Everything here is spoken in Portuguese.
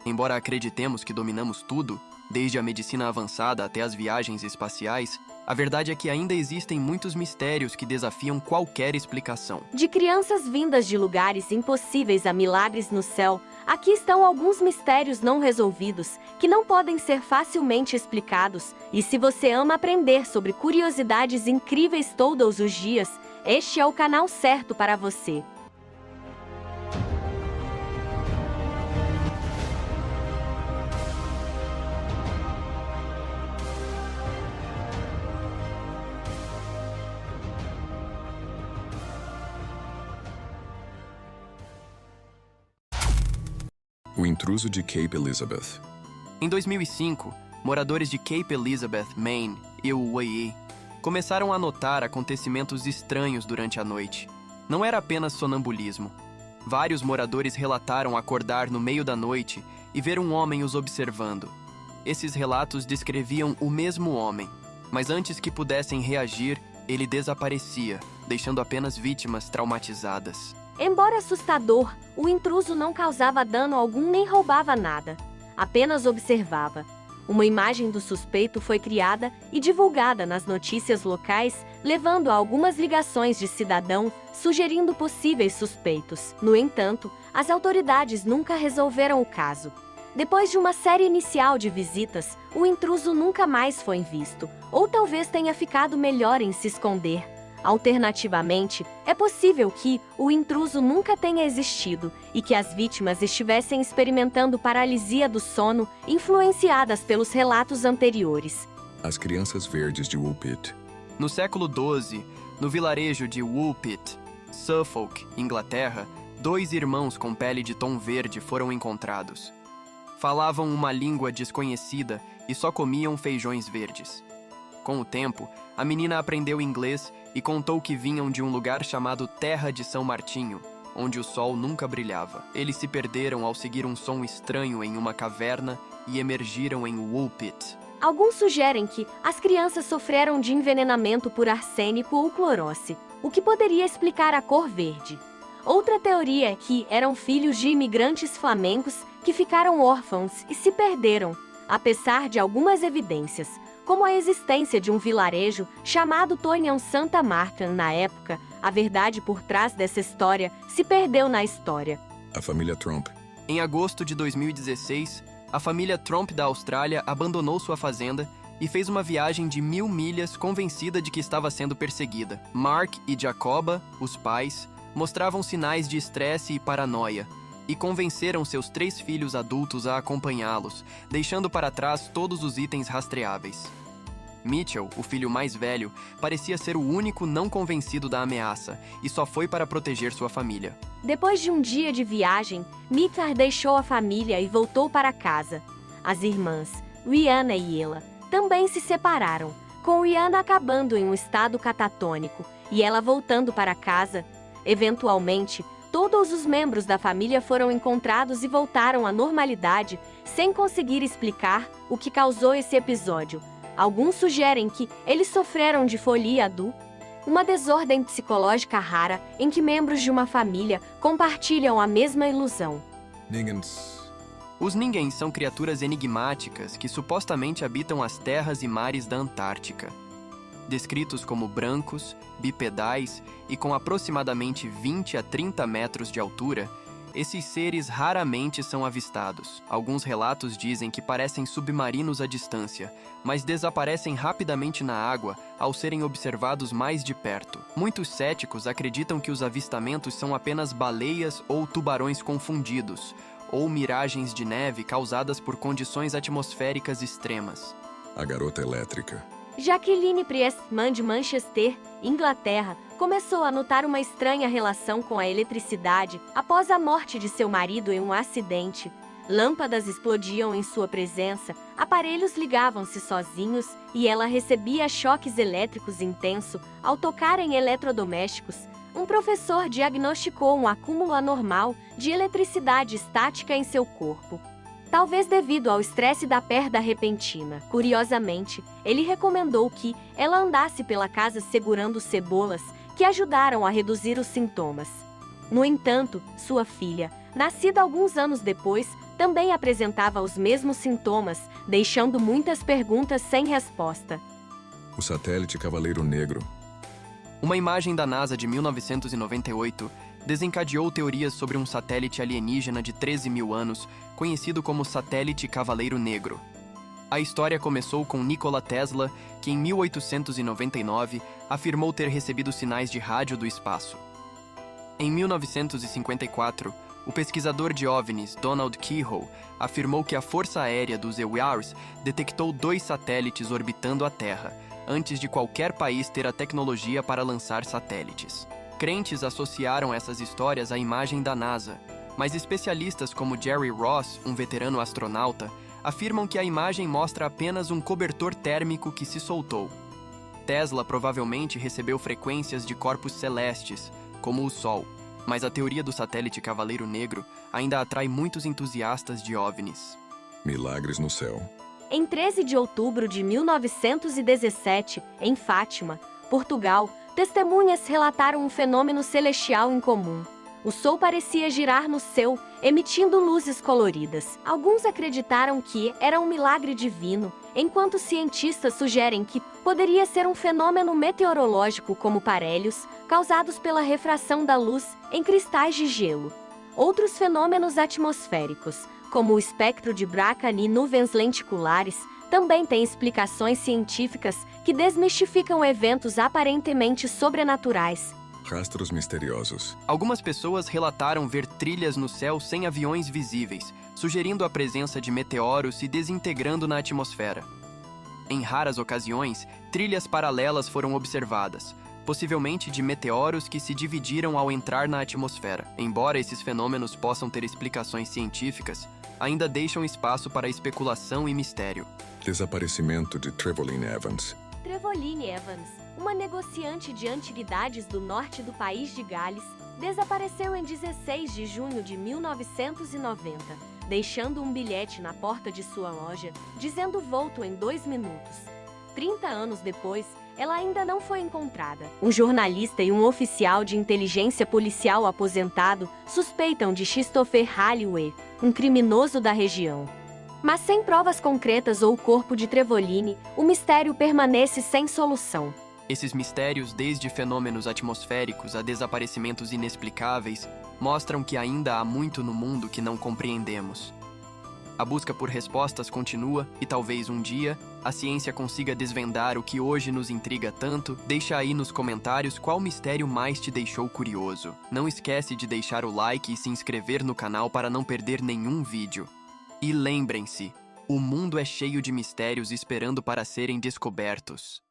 Embora acreditemos que dominamos tudo, desde a medicina avançada até as viagens espaciais, a verdade é que ainda existem muitos mistérios que desafiam qualquer explicação. De crianças vindas de lugares impossíveis a milagres no céu, aqui estão alguns mistérios não resolvidos, que não podem ser facilmente explicados. E se você ama aprender sobre curiosidades incríveis todos os dias, este é o canal certo para você. O intruso de Cape Elizabeth. Em 2005, moradores de Cape Elizabeth, Maine e Hawaii começaram a notar acontecimentos estranhos durante a noite. Não era apenas sonambulismo. Vários moradores relataram acordar no meio da noite e ver um homem os observando. Esses relatos descreviam o mesmo homem, mas antes que pudessem reagir, ele desaparecia, deixando apenas vítimas traumatizadas. Embora assustador, o intruso não causava dano algum nem roubava nada. Apenas observava. Uma imagem do suspeito foi criada e divulgada nas notícias locais, levando a algumas ligações de cidadão, sugerindo possíveis suspeitos. No entanto, as autoridades nunca resolveram o caso. Depois de uma série inicial de visitas, o intruso nunca mais foi visto, ou talvez tenha ficado melhor em se esconder. Alternativamente, é possível que o intruso nunca tenha existido e que as vítimas estivessem experimentando paralisia do sono, influenciadas pelos relatos anteriores. As Crianças Verdes de Woolpit. No século XII, no vilarejo de Woolpit, Suffolk, Inglaterra, 2 irmãos com pele de tom verde foram encontrados. Falavam uma língua desconhecida e só comiam feijões verdes. Com o tempo, a menina aprendeu inglês e contou que vinham de um lugar chamado Terra de São Martinho, onde o sol nunca brilhava. Eles se perderam ao seguir um som estranho em uma caverna e emergiram em Woolpit. Alguns sugerem que as crianças sofreram de envenenamento por arsênico ou cloroce, o que poderia explicar a cor verde. Outra teoria é que eram filhos de imigrantes flamencos que ficaram órfãos e se perderam, apesar de algumas evidências, como a existência de um vilarejo chamado Tonhão Santa Marta na época. A verdade por trás dessa história se perdeu na história. A família Trump. Em agosto de 2016, a família Trump da Austrália abandonou sua fazenda e fez uma viagem de 1000 milhas convencida de que estava sendo perseguida. Mark e Jacoba, os pais, mostravam sinais de estresse e paranoia e convenceram seus 3 filhos adultos a acompanhá-los, deixando para trás todos os itens rastreáveis. Mitchell, o filho mais velho, parecia ser o único não convencido da ameaça e só foi para proteger sua família. Depois de um dia de viagem, Mitchell deixou a família e voltou para casa. As irmãs, Rihanna e Ella, também se separaram, com Rihanna acabando em um estado catatônico e ela voltando para casa. Eventualmente, todos os membros da família foram encontrados e voltaram à normalidade, sem conseguir explicar o que causou esse episódio. Alguns sugerem que eles sofreram de folia do, uma desordem psicológica rara em que membros de uma família compartilham a mesma ilusão. Ningens. Os Ninguém são criaturas enigmáticas que supostamente habitam as terras e mares da Antártica. Descritos como brancos, bipedais e com aproximadamente 20 a 30 metros de altura, esses seres raramente são avistados. Alguns relatos dizem que parecem submarinos à distância, mas desaparecem rapidamente na água ao serem observados mais de perto. Muitos céticos acreditam que os avistamentos são apenas baleias ou tubarões confundidos, ou miragens de neve causadas por condições atmosféricas extremas. A Garota Elétrica. Jacqueline Priestman de Manchester, Inglaterra, começou a notar uma estranha relação com a eletricidade após a morte de seu marido em um acidente. Lâmpadas explodiam em sua presença, aparelhos ligavam-se sozinhos e ela recebia choques elétricos intensos ao tocar em eletrodomésticos. Um professor diagnosticou um acúmulo anormal de eletricidade estática em seu corpo, talvez devido ao estresse da perda repentina. Curiosamente, ele recomendou que ela andasse pela casa segurando cebolas, que ajudaram a reduzir os sintomas. No entanto, sua filha, nascida alguns anos depois, também apresentava os mesmos sintomas, deixando muitas perguntas sem resposta. O satélite Cavaleiro Negro. Uma imagem da NASA de 1998 desencadeou teorias sobre um satélite alienígena de 13 mil anos, conhecido como satélite Cavaleiro Negro. A história começou com Nikola Tesla, que em 1899 afirmou ter recebido sinais de rádio do espaço. Em 1954, o pesquisador de OVNIs Donald Keyhoe afirmou que a Força Aérea dos EWARS detectou 2 satélites orbitando a Terra, antes de qualquer país ter a tecnologia para lançar satélites. Crentes associaram essas histórias à imagem da NASA, mas especialistas como Jerry Ross, um veterano astronauta, afirmam que a imagem mostra apenas um cobertor térmico que se soltou. Tesla provavelmente recebeu frequências de corpos celestes, como o Sol, mas a teoria do satélite Cavaleiro Negro ainda atrai muitos entusiastas de OVNIs. Milagres no céu. Em 13 de outubro de 1917, em Fátima, Portugal, testemunhas relataram um fenômeno celestial incomum. O Sol parecia girar no céu, emitindo luzes coloridas. Alguns acreditaram que era um milagre divino, enquanto cientistas sugerem que poderia ser um fenômeno meteorológico como parelhos, causados pela refração da luz em cristais de gelo. Outros fenômenos atmosféricos, como o espectro de Braca e nuvens lenticulares, também têm explicações científicas que desmistificam eventos aparentemente sobrenaturais. Rastros misteriosos. Algumas pessoas relataram ver trilhas no céu sem aviões visíveis, sugerindo a presença de meteoros se desintegrando na atmosfera. Em raras ocasiões, trilhas paralelas foram observadas, possivelmente de meteoros que se dividiram ao entrar na atmosfera. Embora esses fenômenos possam ter explicações científicas, ainda deixam espaço para especulação e mistério. Desaparecimento de Trevelyan Evans. Trevelyan Evans, uma negociante de antiguidades do norte do país de Gales, desapareceu em 16 de junho de 1990, deixando um bilhete na porta de sua loja, dizendo volto em 2 minutos. 30 anos depois, ela ainda não foi encontrada. Um jornalista e um oficial de inteligência policial aposentado suspeitam de Christopher Halliwell, um criminoso da região. Mas sem provas concretas ou o corpo de Trevelyan, o mistério permanece sem solução. Esses mistérios, desde fenômenos atmosféricos a desaparecimentos inexplicáveis, mostram que ainda há muito no mundo que não compreendemos. A busca por respostas continua e talvez um dia a ciência consiga desvendar o que hoje nos intriga tanto. Deixa aí nos comentários qual mistério mais te deixou curioso. Não esquece de deixar o like e se inscrever no canal para não perder nenhum vídeo. E lembrem-se, o mundo é cheio de mistérios esperando para serem descobertos.